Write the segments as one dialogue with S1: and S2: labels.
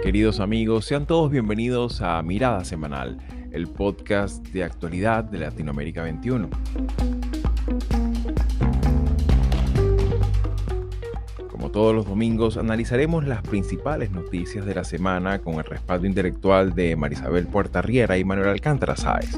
S1: Queridos amigos, sean todos bienvenidos a Mirada Semanal, el podcast de actualidad de Latinoamérica 21. Como todos los domingos, analizaremos las principales noticias de la semana con el respaldo intelectual de Marisabel Puertarriera y Manuel Alcántara Sáez.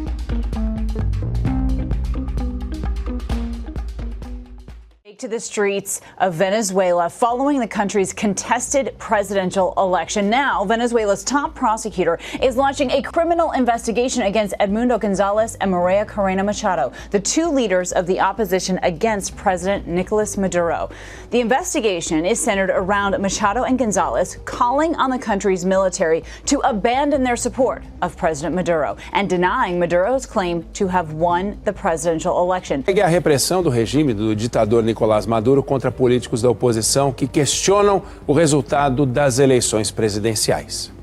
S2: To the streets of Venezuela following the country's contested presidential election. Now, Venezuela's top prosecutor is launching a criminal investigation against Edmundo Gonzalez and Maria Corina Machado, the two leaders of the opposition against President Nicolas Maduro. The investigation is centered around Machado and Gonzalez calling on the country's military to abandon their support of President Maduro and denying Maduro's claim to have won the presidential election.
S3: A repressão do regime do ditador Nicolás Maduro contra políticos da oposição que questionam o resultado das eleições presidenciais.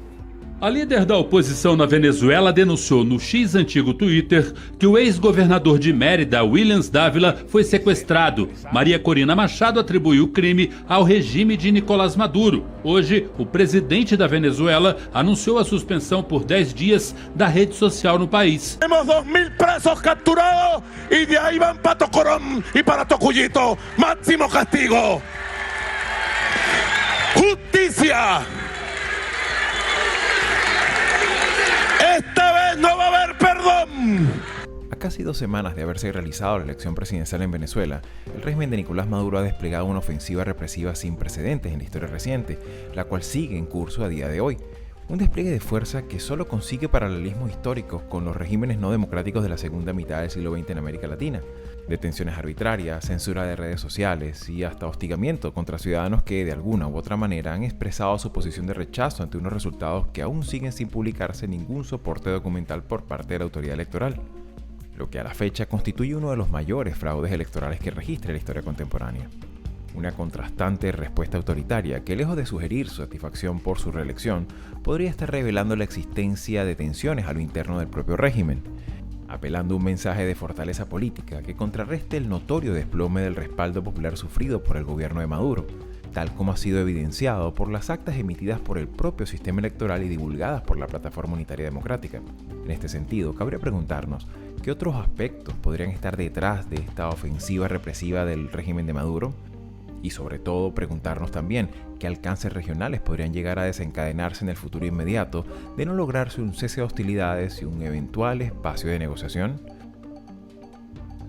S4: A líder da oposição na Venezuela denunciou no X antigo Twitter que o ex-governador de Mérida, Williams Dávila, foi sequestrado. Maria Corina Machado atribuiu o crime ao regime de Nicolás Maduro. Hoje, o presidente da Venezuela anunciou a suspensão por 10 dias da rede social no país.
S5: Temos 2.000 presos capturados e de aí van para Tocorón e para Tocuyito. Máximo castigo. Justicia. Esta vez no va a haber perdón.
S1: A casi 2 semanas de haberse realizado la elección presidencial en Venezuela, el régimen de Nicolás Maduro ha desplegado una ofensiva represiva sin precedentes en la historia reciente, la cual sigue en curso a día de hoy. Un despliegue de fuerza que solo consigue paralelismos históricos con los regímenes no democráticos de la segunda mitad del siglo XX en América Latina. Detenciones arbitrarias, censura de redes sociales y hasta hostigamiento contra ciudadanos que de alguna u otra manera han expresado su posición de rechazo ante unos resultados que aún siguen sin publicarse ningún soporte documental por parte de la autoridad electoral, lo que a la fecha constituye uno de los mayores fraudes electorales que registra la historia contemporánea. Una contrastante respuesta autoritaria que, lejos de sugerir su satisfacción por su reelección, podría estar revelando la existencia de tensiones a lo interno del propio régimen, apelando a un mensaje de fortaleza política que contrarreste el notorio desplome del respaldo popular sufrido por el gobierno de Maduro, tal como ha sido evidenciado por las actas emitidas por el propio sistema electoral y divulgadas por la Plataforma Unitaria Democrática. En este sentido, cabría preguntarnos qué otros aspectos podrían estar detrás de esta ofensiva represiva del régimen de Maduro, y sobre todo preguntarnos también qué alcances regionales podrían llegar a desencadenarse en el futuro inmediato de no lograrse un cese de hostilidades y un eventual espacio de negociación.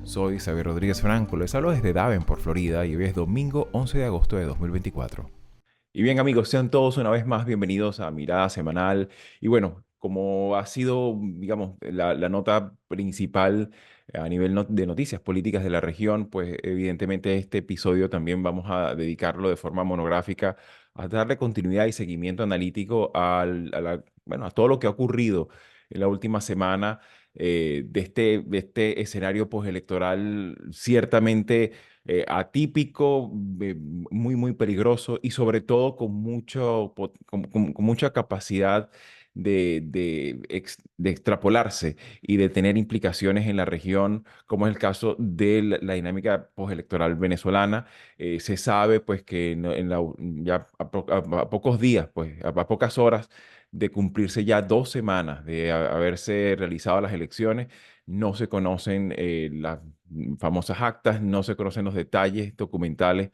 S1: Soy Xavier Rodríguez Franco, les hablo desde Davenport, Florida, y hoy es domingo 11 de agosto de 2024. Y bien amigos, sean todos una vez más bienvenidos a Mirada Semanal. Y bueno, como ha sido, digamos, la nota principal a nivel de noticias políticas de la región, pues evidentemente este episodio también vamos a dedicarlo de forma monográfica a darle continuidad y seguimiento analítico a todo lo que ha ocurrido en la última semana de este escenario postelectoral ciertamente atípico, muy peligroso y sobre todo con mucha capacidad de extrapolarse y de tener implicaciones en la región, como es el caso de la dinámica postelectoral venezolana. Se sabe pues que ya a pocos días, pues a pocas horas de cumplirse ya 2 semanas de haberse realizado las elecciones, no se conocen las famosas actas, no se conocen los detalles documentales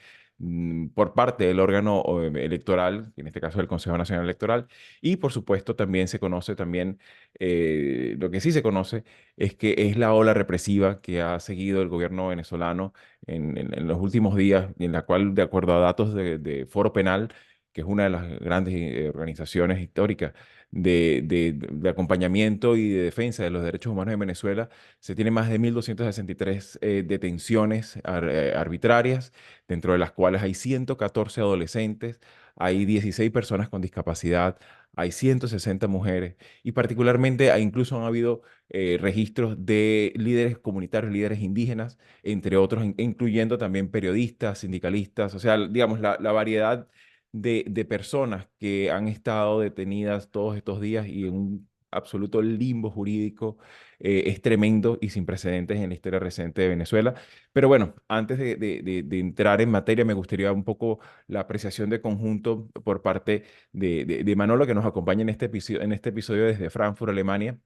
S1: por parte del órgano electoral, en este caso el Consejo Nacional Electoral, y por supuesto también se conoce lo que sí se conoce es que es la ola represiva que ha seguido el gobierno venezolano en los últimos días, en la cual, de acuerdo a datos de Foro Penal, que es una de las grandes organizaciones históricas de acompañamiento y de defensa de los derechos humanos en Venezuela, se tiene más de 1.263 detenciones arbitrarias, dentro de las cuales hay 114 adolescentes, hay 16 personas con discapacidad, hay 160 mujeres y particularmente incluso han habido registros de líderes comunitarios, líderes indígenas, entre otros, incluyendo también periodistas, sindicalistas, o sea, digamos, la variedad de personas que han estado detenidas todos estos días y en un absoluto limbo jurídico, es tremendo y sin precedentes en la historia reciente de Venezuela. Pero bueno, antes de entrar en materia, me gustaría un poco la apreciación de conjunto por parte de Manolo, que nos acompaña en este episodio desde Frankfurt, Alemania,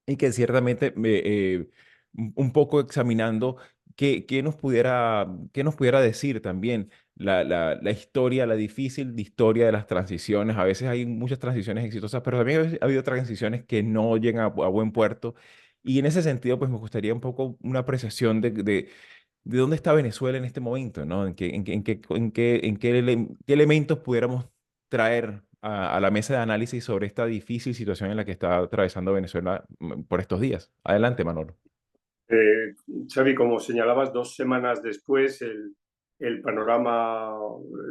S1: y que ciertamente un poco examinando qué nos pudiera decir también la historia, la difícil historia de las transiciones. A veces hay muchas transiciones exitosas, pero también ha habido transiciones que no llegan a buen puerto. Y en ese sentido, pues me gustaría un poco una apreciación de dónde está Venezuela en este momento, ¿no? ¿Qué elementos pudiéramos traer a la mesa de análisis sobre esta difícil situación en la que está atravesando Venezuela por estos días? Adelante, Manolo.
S6: Eh, Xavi, como señalabas, 2 semanas después el panorama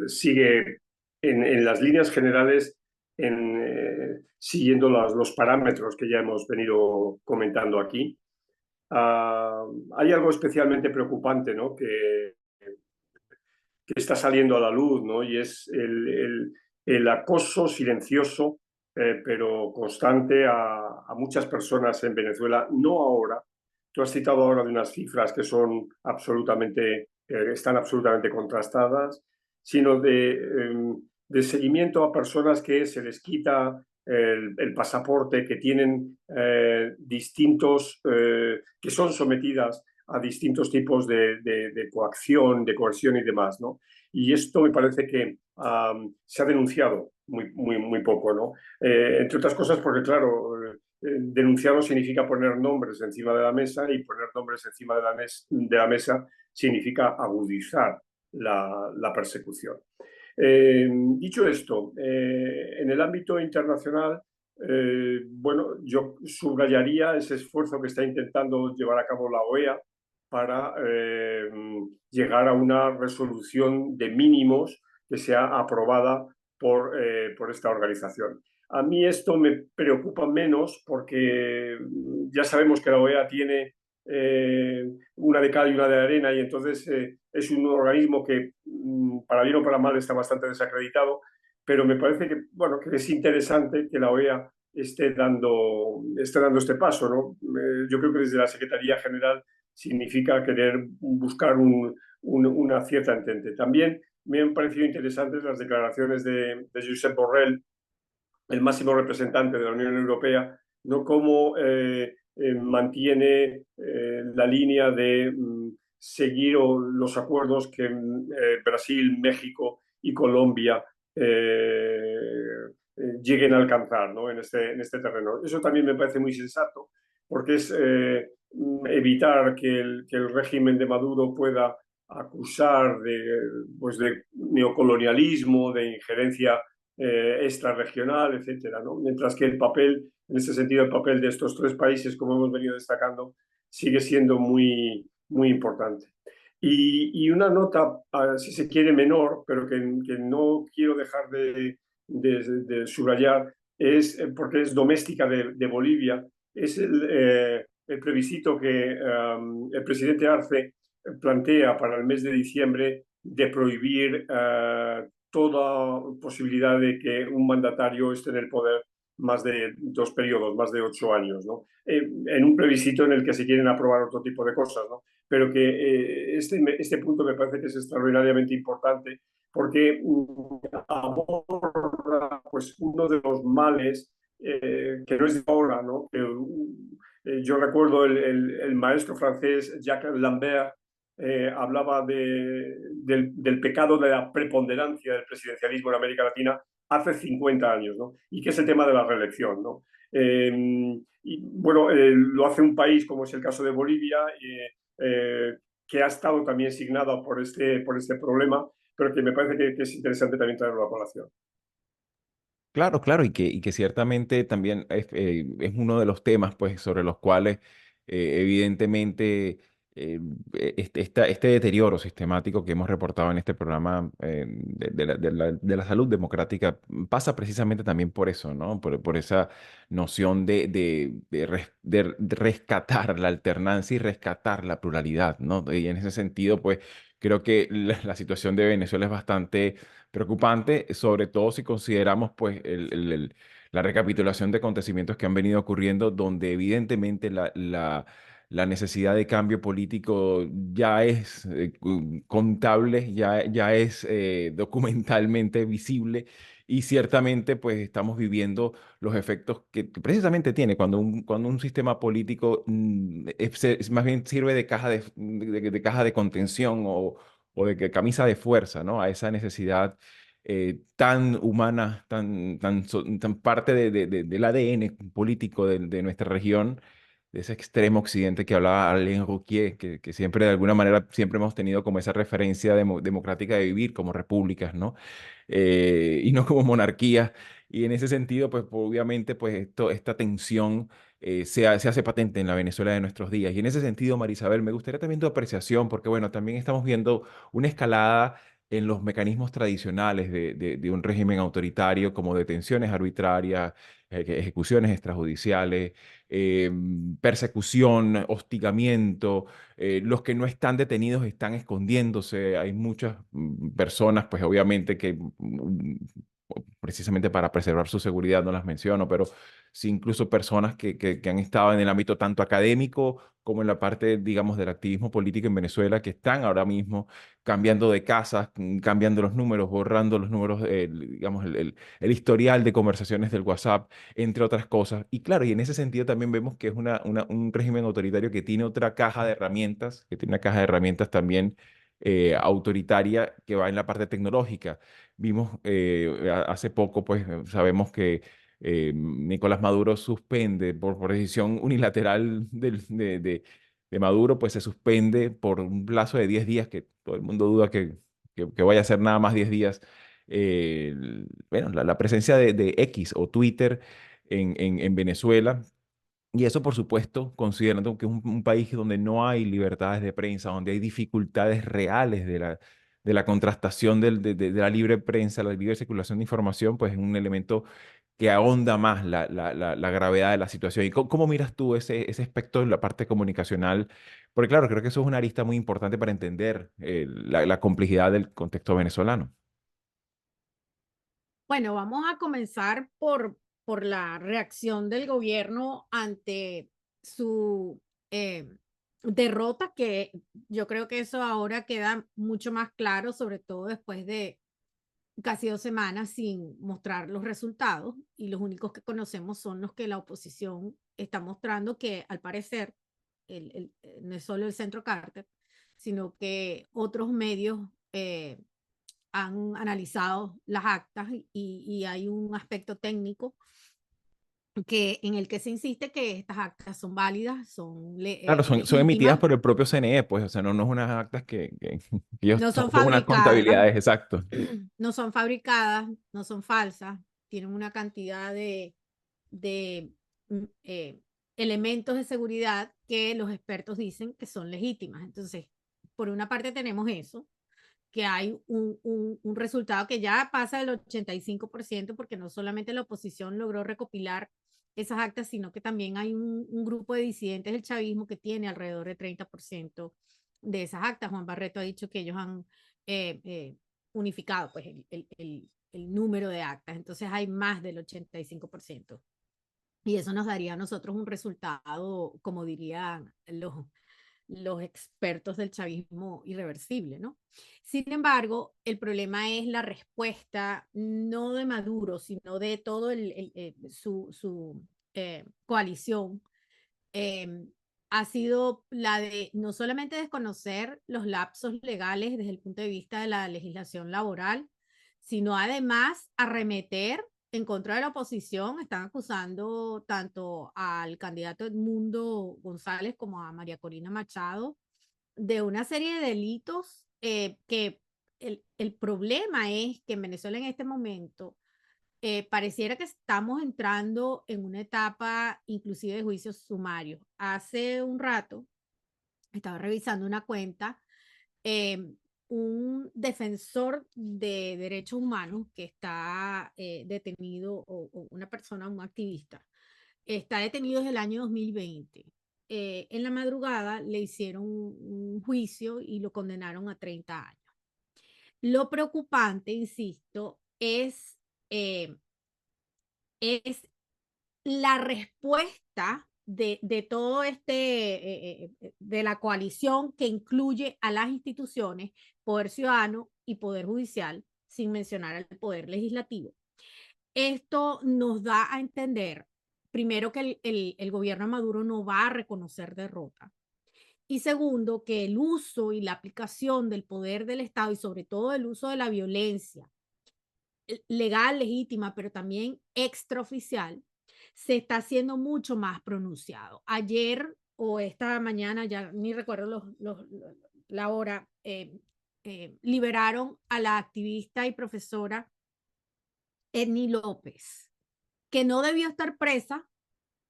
S6: sigue en las líneas generales siguiendo los parámetros que ya hemos venido comentando aquí. Hay algo especialmente preocupante, ¿no? que está saliendo a la luz, ¿no? Y es el acoso silencioso, pero constante a muchas personas en Venezuela, no ahora. Tú has citado ahora de unas cifras que son están absolutamente contrastadas, sino de seguimiento a personas que se les quita el pasaporte, que tienen que son sometidas a distintos tipos de coacción, de coerción y demás, ¿no? Y esto me parece que se ha denunciado muy poco, ¿no? Entre otras cosas porque, claro, denunciarlo significa poner nombres encima de la mesa, y poner nombres encima de la mesa significa agudizar la persecución. Dicho esto, en el ámbito internacional, bueno, yo subrayaría ese esfuerzo que está intentando llevar a cabo la OEA para llegar a una resolución de mínimos que sea aprobada por esta organización. A mí esto me preocupa menos porque ya sabemos que la OEA tiene una de cal y una de arena, y entonces es un organismo que, para bien o para mal, está bastante desacreditado, pero me parece que, bueno, que es interesante que la OEA esté dando este paso, ¿no? Yo creo que desde la Secretaría General significa querer buscar una cierta entente. También me han parecido interesantes las declaraciones de Josep Borrell, el máximo representante de la Unión Europea, ¿no? Cómo mantiene la línea de seguir los acuerdos que Brasil, México y Colombia lleguen a alcanzar, ¿no? en este terreno. Eso también me parece muy sensato, porque es evitar que el régimen de Maduro pueda acusar de neocolonialismo, de injerencia extrarregional, etcétera, ¿no? Mientras que en ese sentido, el papel de estos 3 países, como hemos venido destacando, sigue siendo muy importante. Y una nota, si se quiere, menor, pero que no quiero dejar de subrayar, es porque es doméstica de Bolivia, es el plebiscito que el presidente Arce plantea para el mes de diciembre, de prohibir toda posibilidad de que un mandatario esté en el poder más de 2 periodos, más de 8 años, ¿no? En un plebiscito en el que se quieren aprobar otro tipo de cosas, ¿no? Pero que este punto me parece que es extraordinariamente importante, porque aborda pues uno de los males que no es de ahora, ¿no? Yo recuerdo el maestro francés Jacques Lambert hablaba del pecado de la preponderancia del presidencialismo en América Latina hace 50 años, ¿no? Y que es el tema de la reelección, ¿no? Y bueno, lo hace un país como es el caso de Bolivia, que ha estado también signado por este problema, pero que me parece que es interesante también traerlo a colación.
S1: Claro, claro, y que ciertamente también es uno de los temas pues, sobre los cuales evidentemente este deterioro sistemático que hemos reportado en este programa de la salud democrática pasa precisamente también por eso, ¿no? Por esa noción de rescatar la alternancia y rescatar la pluralidad, ¿no? Y en ese sentido, pues creo que la situación de Venezuela es bastante preocupante, sobre todo si consideramos pues la recapitulación de acontecimientos que han venido ocurriendo, donde evidentemente la necesidad de cambio político ya es contable, ya es documentalmente visible y ciertamente pues estamos viviendo los efectos que precisamente tiene cuando un sistema político más bien sirve de caja de caja de contención o de camisa de fuerza, ¿no? A esa necesidad tan humana, tan parte del ADN político de nuestra región, de ese extremo occidente que hablaba Alain Rouquier, que siempre de alguna manera siempre hemos tenido como esa referencia democrática de vivir como repúblicas, ¿no? Y no como monarquías. Y en ese sentido, pues obviamente, pues esta tensión se hace patente en la Venezuela de nuestros días. Y en ese sentido, Marisabel, me gustaría también tu apreciación, porque bueno, también estamos viendo una escalada en los mecanismos tradicionales de un régimen autoritario, como detenciones arbitrarias, ejecuciones extrajudiciales, eh, persecución, hostigamiento. Los que no están detenidos están escondiéndose. Hay muchas personas, pues obviamente que precisamente para preservar su seguridad no las menciono, pero sí incluso personas que han estado en el ámbito tanto académico como en la parte, digamos, del activismo político en Venezuela, que están ahora mismo cambiando de casas, cambiando los números, borrando los números, digamos, el historial de conversaciones del WhatsApp, entre otras cosas. Y claro, y en ese sentido también vemos que es un régimen autoritario que tiene otra caja de herramientas, que tiene una caja de herramientas también autoritaria que va en la parte tecnológica. Vimos hace poco, pues sabemos que Nicolás Maduro suspende por decisión unilateral de Maduro, pues se suspende por un plazo de 10 días, que todo el mundo duda que vaya a ser nada más 10 días, bueno, la presencia de X o Twitter en Venezuela. Y eso, por supuesto, considerando que es un país donde no hay libertades de prensa, donde hay dificultades reales de la contrastación de la libre prensa, la libre circulación de información, pues es un elemento que ahonda más la gravedad de la situación. ¿Y cómo miras tú ese aspecto de la parte comunicacional? Porque claro, creo que eso es una arista muy importante para entender la complejidad del contexto venezolano.
S7: Bueno, vamos a comenzar por la reacción del gobierno ante su derrota, que yo creo que eso ahora queda mucho más claro, sobre todo después de casi 2 semanas sin mostrar los resultados, y los únicos que conocemos son los que la oposición está mostrando, que al parecer no es solo el Centro Carter, sino que otros medios han analizado las actas, y hay un aspecto técnico en el que se insiste que estas actas son válidas, son
S1: Claro, son emitidas
S7: legítimas,
S1: por el propio CNE, pues, o sea, no es unas actas que ellos
S7: no
S1: son
S7: son
S1: unas
S7: fabricadas,
S1: contabilidades, exacto.
S7: no son fabricadas, no son falsas, tienen una cantidad de mm, eh, elementos de seguridad que los expertos dicen que son legítimas. Entonces, por una parte tenemos eso, que hay un resultado que ya pasa del 85%, porque no solamente la oposición logró recopilar esas actas, sino que también hay un grupo de disidentes del chavismo que tiene alrededor de 30% de esas actas. Juan Barreto ha dicho que ellos han unificado pues, el número de actas, entonces hay más del 85%. Y eso nos daría a nosotros un resultado, como dirían los expertos del chavismo, irreversible, ¿no? Sin embargo, el problema es la respuesta no de Maduro, sino de todo su coalición. eh, ha sido la de no solamente desconocer los lapsos legales desde el punto de vista de la legislación laboral, sino además arremeter en contra de la oposición. Están acusando tanto al candidato Edmundo González como a María Corina Machado de una serie de delitos, que el problema es que en Venezuela en este momento pareciera que estamos entrando en una etapa inclusive de juicios sumarios. Hace un rato estaba revisando una cuenta, eh, un defensor de derechos humanos que está detenido, o una persona, un activista, está detenido desde el año 2020. En la madrugada le hicieron un juicio y lo condenaron a 30 años. Lo preocupante, insisto, es es la respuesta de todo de la coalición que incluye a las instituciones, poder ciudadano y poder judicial, sin mencionar al poder legislativo. Esto nos da a entender, primero, que el gobierno de Maduro no va a reconocer derrota. Y segundo, que el uso y la aplicación del poder del Estado y sobre todo el uso de la violencia legal, legítima, pero también extraoficial, se está haciendo mucho más pronunciado. Ayer o esta mañana, ya ni recuerdo la hora, liberaron a la activista y profesora Edny López, que no debió estar presa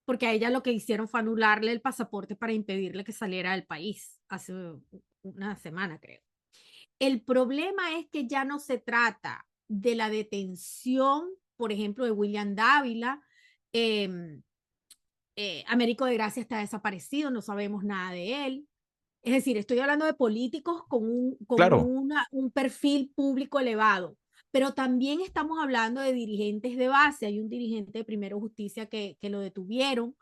S7: porque a ella lo que hicieron fue anularle el pasaporte para impedirle que saliera del país hace una semana, creo. El problema es que ya no se trata de la detención, por ejemplo, de William Dávila. Américo de Gracia está desaparecido, no sabemos nada de él. Es decir, estoy hablando de políticos con
S1: Claro,
S7: un perfil público elevado, pero también estamos hablando de dirigentes de base. Hay un dirigente de Primero Justicia que lo detuvieron.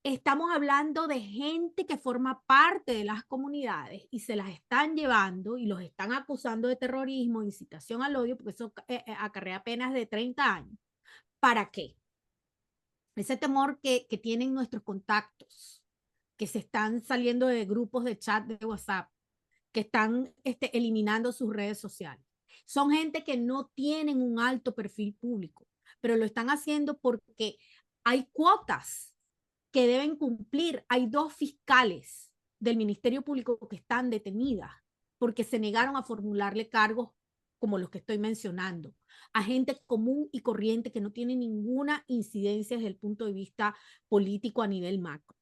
S7: Estamos hablando de gente que forma parte de las comunidades y se las están llevando y los están acusando de terrorismo, incitación al odio, porque eso acarrea penas de 30 años. ¿Para qué? Ese temor que tienen nuestros contactos, que se están saliendo de grupos de chat de WhatsApp, que están eliminando sus redes sociales. Son gente que no tienen un alto perfil público, pero lo están haciendo porque hay cuotas que deben cumplir. Hay 2 fiscales del Ministerio Público que están detenidas porque se negaron a formularle cargos como los que estoy mencionando, a gente común y corriente que no tiene ninguna incidencia desde el punto de vista político a nivel macro.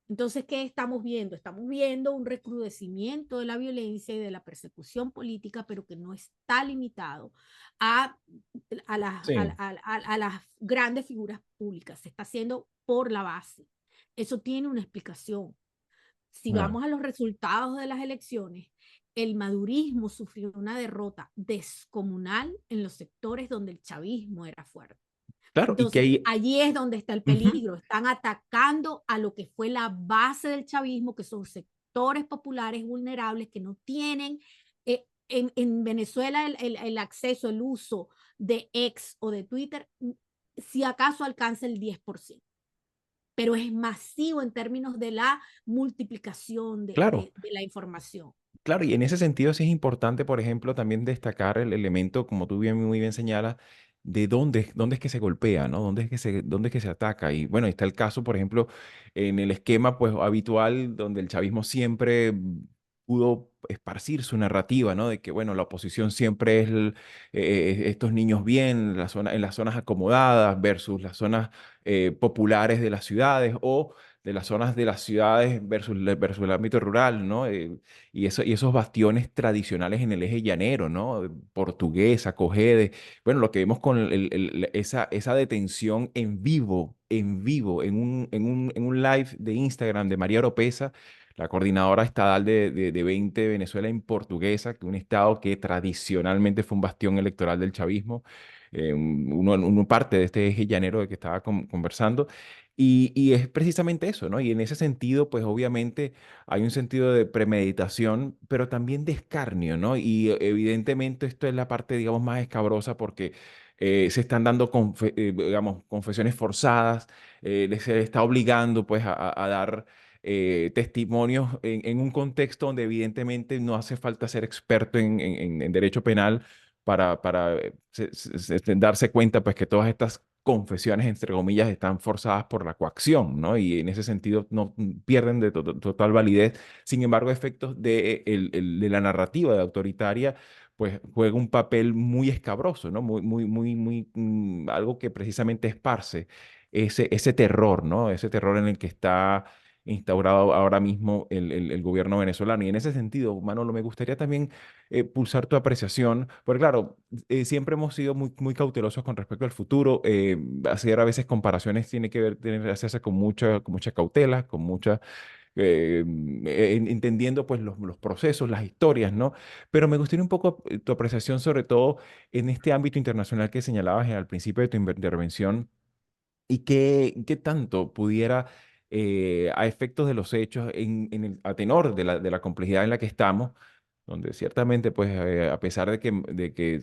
S7: Entonces, ¿qué estamos viendo? Estamos viendo un recrudecimiento de la violencia y de la persecución política, pero que no está limitado a,
S1: sí,
S7: a las grandes figuras públicas. Se está haciendo por la base. Eso tiene una explicación. Si
S1: claro.
S7: vamos a los resultados de las elecciones, el madurismo sufrió una derrota descomunal en los sectores donde el chavismo era fuerte.
S1: Claro, y que
S7: Entonces,
S1: ahí,
S7: allí es donde está el
S1: ujú,
S7: peligro. Están atacando a lo que fue la base del chavismo, que son sectores populares vulnerables que no tienen en Venezuela el acceso, el uso de X o de Twitter, si acaso alcanza el 10%, pero es masivo en términos de la multiplicación
S1: claro.
S7: de la información.
S1: Claro, y en ese sentido sí es importante, por ejemplo, también destacar el elemento, como tú bien, muy bien señalas, de dónde es que se golpea, ¿no? Dónde es que se ataca. Y bueno, está el caso, por ejemplo, en el esquema pues habitual donde el chavismo siempre pudo esparcir su narrativa, ¿no? De que, bueno, la oposición siempre es estos niños bien en las zonas acomodadas versus las zonas populares de las ciudades o de las zonas de las ciudades versus el ámbito rural, ¿no? Y esos bastiones tradicionales en el eje llanero, ¿no? Portuguesa, Cogede. Bueno, lo que vemos con esa detención en vivo, en un live de Instagram de María Oropesa, la coordinadora estadal de 20 de Venezuela en Portuguesa, que un estado que tradicionalmente fue un bastión electoral del chavismo, uno parte de este eje llanero de que estaba conversando. Y es precisamente eso, ¿no? Y en ese sentido, pues obviamente hay un sentido de premeditación, pero también de escarnio, ¿no? Y evidentemente esto es la parte, digamos, más escabrosa porque se están dando, digamos, confesiones forzadas, se les está obligando, pues, a dar testimonios en un contexto donde evidentemente no hace falta ser experto en derecho penal para darse cuenta, pues, que todas estas confesiones, entre comillas, están forzadas por la coacción, ¿no? Y en ese sentido no pierden de total validez. Sin embargo, efectos de la narrativa de autoritaria, pues juega un papel muy escabroso, ¿no? Algo que precisamente esparce ese terror, ¿no? Ese terror en el que está instaurado ahora mismo el gobierno venezolano. Y en ese sentido, Manolo, me gustaría también pulsar tu apreciación, porque claro, siempre hemos sido muy cautelosos con respecto al futuro. Hacer a veces comparaciones tiene que hacerse con mucha cautela, con mucha entendiendo pues los procesos, las historias, ¿no? Pero me gustaría un poco tu apreciación sobre todo en este ámbito internacional que señalabas al principio de tu intervención y qué tanto pudiera, a efectos de los hechos, a tenor de la complejidad en la que estamos, donde ciertamente, pues, a pesar de que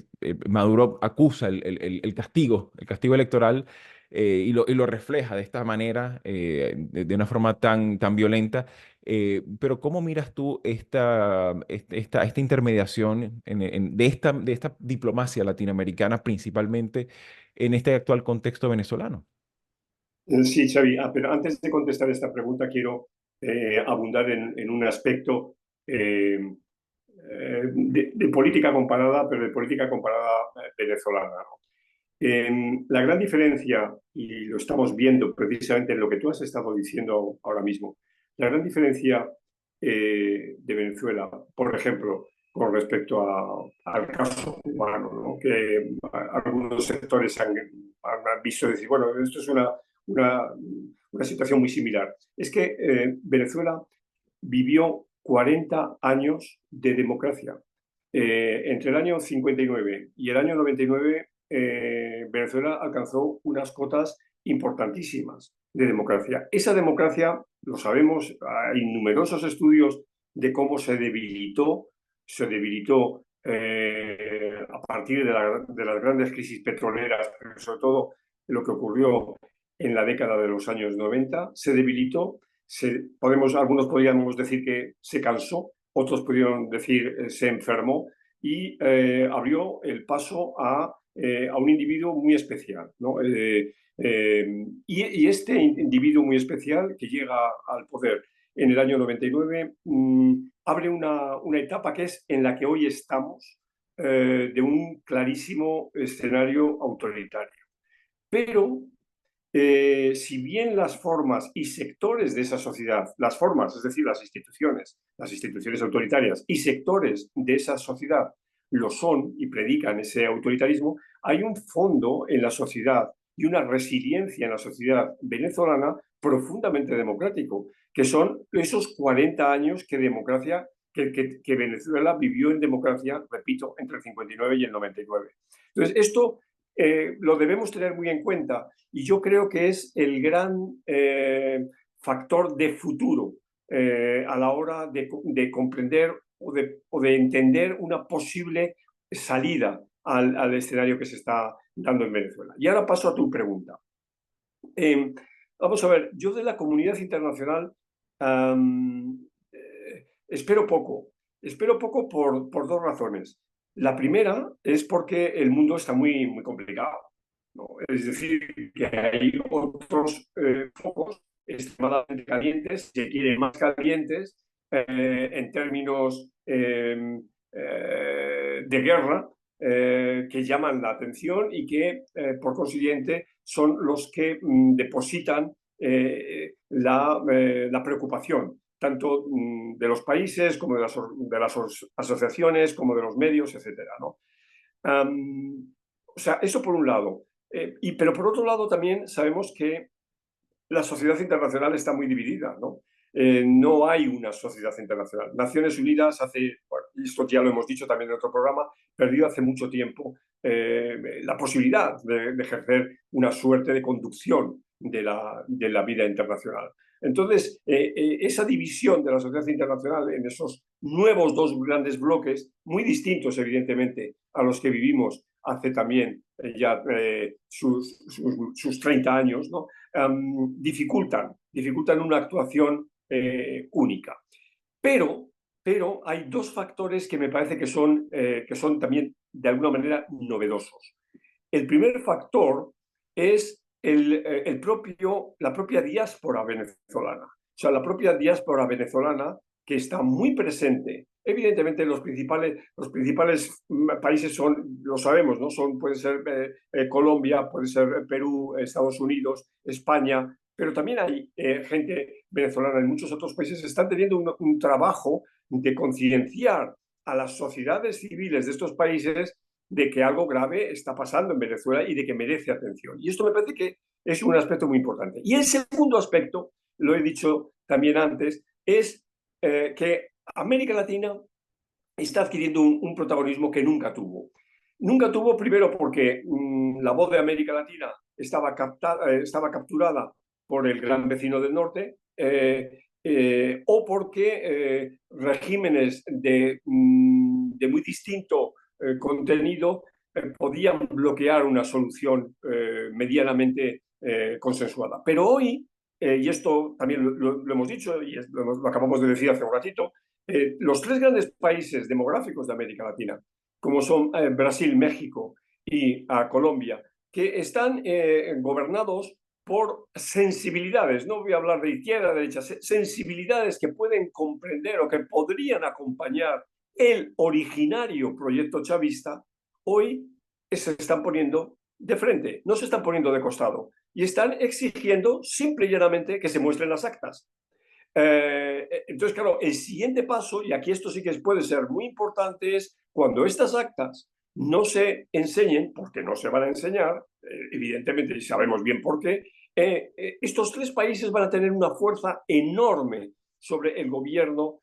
S1: Maduro acusa el castigo electoral, y lo refleja de esta manera, de una forma tan violenta, pero ¿cómo miras tú esta intermediación de esta diplomacia latinoamericana, principalmente en este actual contexto venezolano?
S6: Sí, Xavi, pero antes de contestar esta pregunta quiero abundar en un aspecto de política comparada, pero de política comparada venezolana, ¿no? La gran diferencia, y lo estamos viendo precisamente en lo que tú has estado diciendo ahora mismo, la gran diferencia de Venezuela, por ejemplo, con respecto al caso cubano, ¿no? Que algunos sectores han visto decir, bueno, esto es una situación muy similar. Es que Venezuela vivió 40 años de democracia. Entre el año 59 y el año 99, Venezuela alcanzó unas cotas importantísimas de democracia. Esa democracia, lo sabemos, hay numerosos estudios de cómo se debilitó a partir de las grandes crisis petroleras, pero sobre todo lo que ocurrió en la década de los años 90, se debilitó. Algunos podríamos decir que se cansó, otros pudieron decir se enfermó y abrió el paso a un individuo muy especial, ¿no? Y este individuo muy especial que llega al poder en el año 99 abre una etapa que es en la que hoy estamos, de un clarísimo escenario autoritario. Pero si bien las formas y sectores de esa sociedad, las formas, es decir, las instituciones autoritarias y sectores de esa sociedad lo son y predican ese autoritarismo, hay un fondo en la sociedad y una resiliencia en la sociedad venezolana profundamente democrático, que son esos 40 años que Venezuela vivió en democracia, repito, entre el 59 y el 99. Entonces, esto lo debemos tener muy en cuenta y yo creo que es el gran factor de futuro a la hora de comprender o de entender una posible salida al escenario que se está dando en Venezuela. Y ahora paso a tu pregunta. Vamos a ver, yo de la comunidad internacional espero poco. Espero poco por dos razones. La primera es porque el mundo está muy, muy complicado, ¿no? Es decir, que hay otros focos extremadamente calientes, que quieren más calientes en términos de guerra, que llaman la atención y que, por consiguiente, son los que depositan la preocupación tanto de los países como de las asociaciones, como de los medios, etcétera, ¿no? O sea, eso por un lado. Pero por otro lado también sabemos que la sociedad internacional está muy dividida, ¿no? No hay una sociedad internacional. Naciones Unidas bueno, esto ya lo hemos dicho también en otro programa, perdió hace mucho tiempo la posibilidad de ejercer una suerte de conducción de la vida internacional. Entonces, esa división de la sociedad internacional en esos nuevos dos grandes bloques, muy distintos evidentemente a los que vivimos hace también ya sus 30 años, ¿no? Dificultan una actuación única. Pero hay dos factores que me parece que son también de alguna manera novedosos. El primer factor es la propia diáspora venezolana. O sea, la propia diáspora venezolana que está muy presente. Evidentemente, los principales países lo sabemos, ¿no? Puede ser Colombia, puede ser Perú, Estados Unidos, España, pero también hay gente venezolana en muchos otros países que están teniendo un trabajo de concienciar a las sociedades civiles de estos países de que algo grave está pasando en Venezuela y de que merece atención. Y esto me parece que es un aspecto muy importante. Y el segundo aspecto, lo he dicho también antes, es que América Latina está adquiriendo un protagonismo que nunca tuvo. Nunca tuvo, primero, porque la voz de América Latina estaba capturada por el gran vecino del norte, o porque regímenes de muy distinto contenido podían bloquear una solución medianamente consensuada. Pero hoy, y esto también lo hemos dicho y lo acabamos de decir hace un ratito, los tres grandes países demográficos de América Latina, como son Brasil, México y Colombia, que están gobernados por sensibilidades, no voy a hablar de izquierda, derecha, sensibilidades que pueden comprender o que podrían acompañar el originario proyecto chavista, hoy se están poniendo de frente, no se están poniendo de costado y están exigiendo simple y llanamente que se muestren las actas. Entonces, claro, el siguiente paso, y aquí esto sí que puede ser muy importante, es cuando estas actas no se enseñen, porque no se van a enseñar, evidentemente, y sabemos bien por qué, estos tres países van a tener una fuerza enorme sobre el gobierno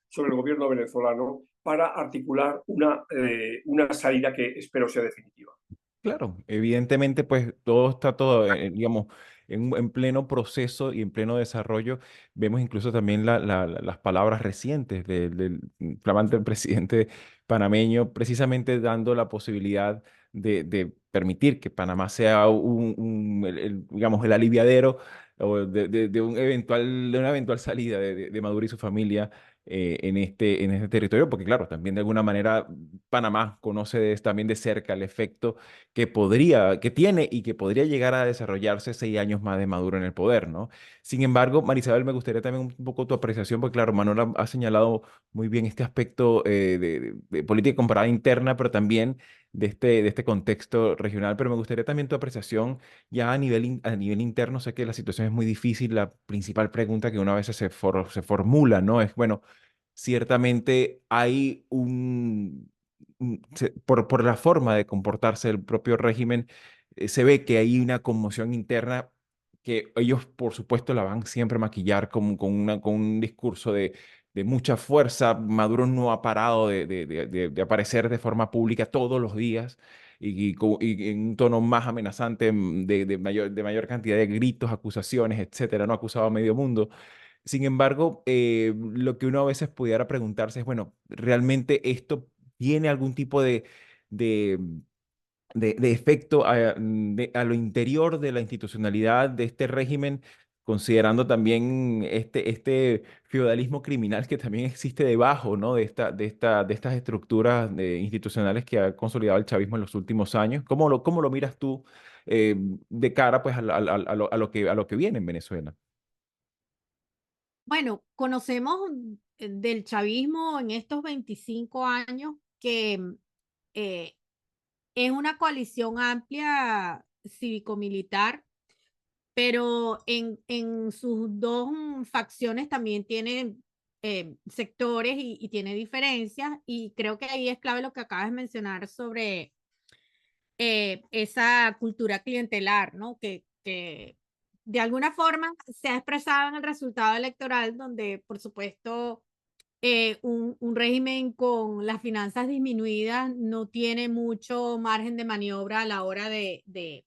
S6: venezolano para articular una salida que espero sea definitiva.
S1: Claro, evidentemente, pues todo está todo, digamos, en pleno proceso y en pleno desarrollo. Vemos incluso también las palabras recientes del flamante presidente panameño, precisamente dando la posibilidad de permitir que Panamá sea digamos, el aliviadero o de una eventual salida de Maduro y su familia en este territorio, porque claro, también de alguna manera Panamá conoce también de cerca el efecto que tiene y que podría llegar a desarrollarse 6 años más de Maduro en el poder, ¿no? Sin embargo, Marisabel, me gustaría también un poco tu apreciación, porque claro, Manuel ha señalado muy bien este aspecto de política comparada interna, pero también de este contexto regional, pero me gustaría también tu apreciación ya a nivel interno. Sé que la situación es muy difícil, la principal pregunta que una vez se formula, ¿no? Es, bueno, ciertamente hay por la forma de comportarse del propio régimen, se ve que hay una conmoción interna que ellos, por supuesto, la van siempre a maquillar con un discurso de mucha fuerza. Maduro no ha parado de aparecer de forma pública todos los días y en un tono más amenazante, de mayor cantidad de gritos, acusaciones, etcétera, no ha acusado a medio mundo. Sin embargo, lo que uno a veces pudiera preguntarse es, bueno, ¿realmente esto tiene algún tipo de, de efecto a lo interior de la institucionalidad de este régimen, considerando también este feudalismo criminal que también existe debajo, ¿no? de estas estructuras institucionales que ha consolidado el chavismo en los últimos años? Cómo lo miras tú de cara pues, a lo que viene en Venezuela?
S7: Bueno, conocemos del chavismo en estos 25 años que eh, es una coalición amplia cívico-militar, pero en sus dos facciones también tiene sectores y tiene diferencias, y creo que ahí es clave lo que acabas de mencionar sobre esa cultura clientelar, ¿no? Que de alguna forma se ha expresado en el resultado electoral, donde por supuesto un régimen con las finanzas disminuidas no tiene mucho margen de maniobra a la hora de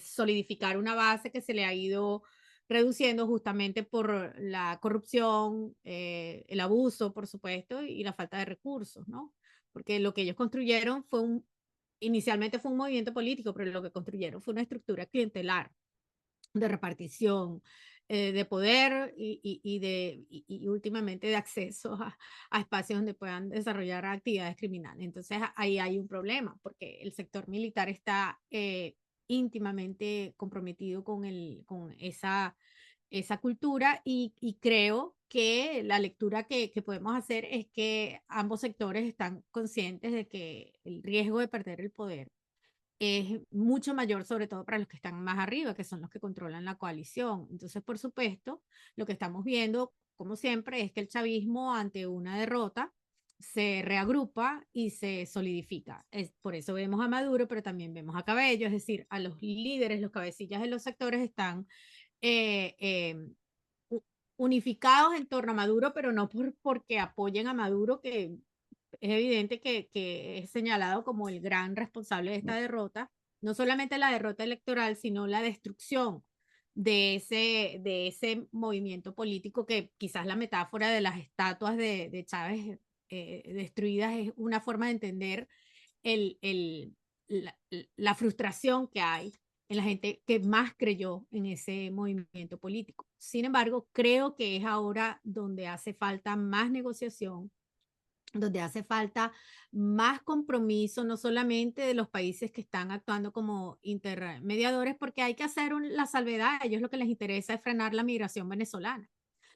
S7: solidificar una base que se le ha ido reduciendo justamente por la corrupción, el abuso, por supuesto, y la falta de recursos, ¿no? Porque lo que ellos construyeron inicialmente fue un movimiento político, pero lo que construyeron fue una estructura clientelar de repartición de poder y últimamente de acceso a espacios donde puedan desarrollar actividades criminales. Entonces ahí hay un problema porque el sector militar está íntimamente comprometido con esa cultura y creo que la lectura que podemos hacer es que ambos sectores están conscientes de que el riesgo de perder el poder es mucho mayor, sobre todo para los que están más arriba, que son los que controlan la coalición. Entonces, por supuesto, lo que estamos viendo, como siempre, es que el chavismo ante una derrota se reagrupa y se solidifica. Por eso vemos a Maduro, pero también vemos a Cabello, es decir, a los líderes, los cabecillas de los sectores están eh, eh, unificados en torno a Maduro, pero no porque apoyen a Maduro, que es evidente que es señalado como el gran responsable de esta derrota, no solamente la derrota electoral, sino la destrucción de ese movimiento político, que quizás la metáfora de las estatuas de Chávez destruidas es una forma de entender la frustración que hay en la gente que más creyó en ese movimiento político. Sin embargo, creo que es ahora donde hace falta más negociación, donde hace falta más compromiso, no solamente de los países que están actuando como intermediadores, porque hay que hacer la salvedad. A ellos lo que les interesa es frenar la migración venezolana.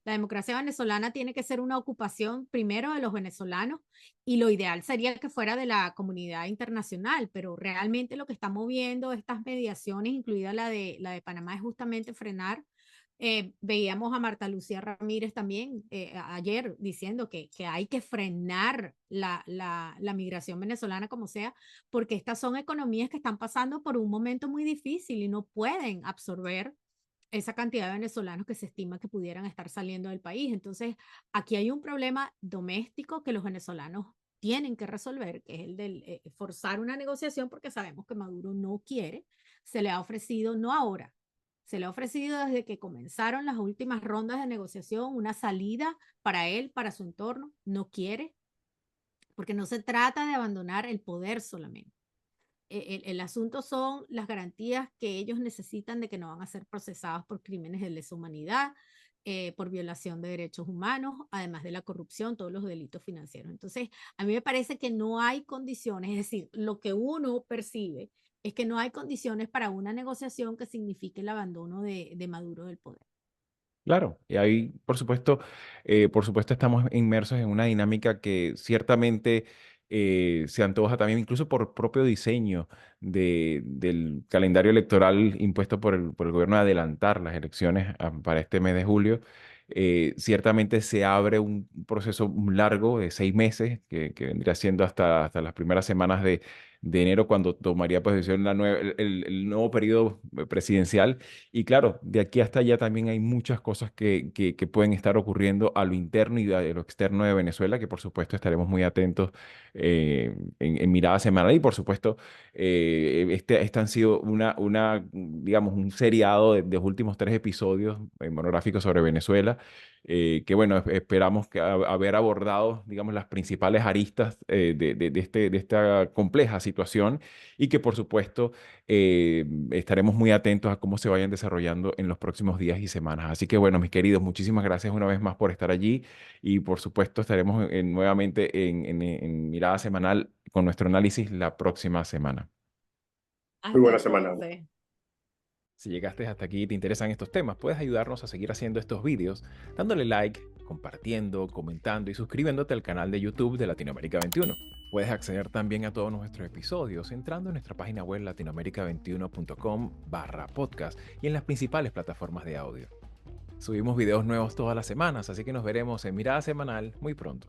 S7: La democracia venezolana tiene que ser una ocupación primero de los venezolanos, y lo ideal sería que fuera de la comunidad internacional, pero realmente lo que está moviendo estas mediaciones, incluida la de Panamá, es justamente frenar. Veíamos a Marta Lucía Ramírez también ayer diciendo que hay que frenar la migración venezolana como sea, porque estas son economías que están pasando por un momento muy difícil y no pueden absorber esa cantidad de venezolanos que se estima que pudieran estar saliendo del país. Entonces, aquí hay un problema doméstico que los venezolanos tienen que resolver, que es el de forzar una negociación, porque sabemos que Maduro no quiere. Se le ha ofrecido, no ahora, se le ha ofrecido desde que comenzaron las últimas rondas de negociación una salida para él, para su entorno. No quiere, porque no se trata de abandonar el poder solamente. El asunto son las garantías que ellos necesitan de que no van a ser procesados por crímenes de lesa humanidad, por violación de derechos humanos, además de la corrupción, todos los delitos financieros. Entonces, a mí me parece que no hay condiciones, es decir, lo que uno percibe es que no hay condiciones para una negociación que signifique el abandono de Maduro del poder.
S1: Claro, y ahí, por supuesto, estamos inmersos en una dinámica que ciertamente se antoja también, incluso por propio diseño del calendario electoral impuesto por el gobierno de adelantar las elecciones para este mes de julio. Ciertamente se abre un proceso largo de 6 meses, que vendría siendo hasta las primeras semanas de enero, cuando tomaría posesión el nuevo periodo presidencial. Y claro, de aquí hasta allá también hay muchas cosas que pueden estar ocurriendo a lo interno y a lo externo de Venezuela, que por supuesto estaremos muy atentos en mirada semanal. Y por supuesto, este han sido digamos, un seriado de los últimos 3 episodios monográficos sobre Venezuela. Que bueno, esperamos haber abordado, digamos, las principales aristas de esta compleja situación, y que por supuesto estaremos muy atentos a cómo se vayan desarrollando en los próximos días y semanas. Así que bueno, mis queridos, muchísimas gracias una vez más por estar allí, y por supuesto estaremos nuevamente en Mirada Semanal con nuestro análisis la próxima semana.
S6: Muy buena semana.
S1: Si llegaste hasta aquí y te interesan estos temas, puedes ayudarnos a seguir haciendo estos vídeos dándole like, compartiendo, comentando y suscribiéndote al canal de YouTube de Latinoamérica 21. Puedes acceder también a todos nuestros episodios entrando en nuestra página web latinoamerica21.com/podcast y en las principales plataformas de audio. Subimos videos nuevos todas las semanas, así que nos veremos en Mirada Semanal muy pronto.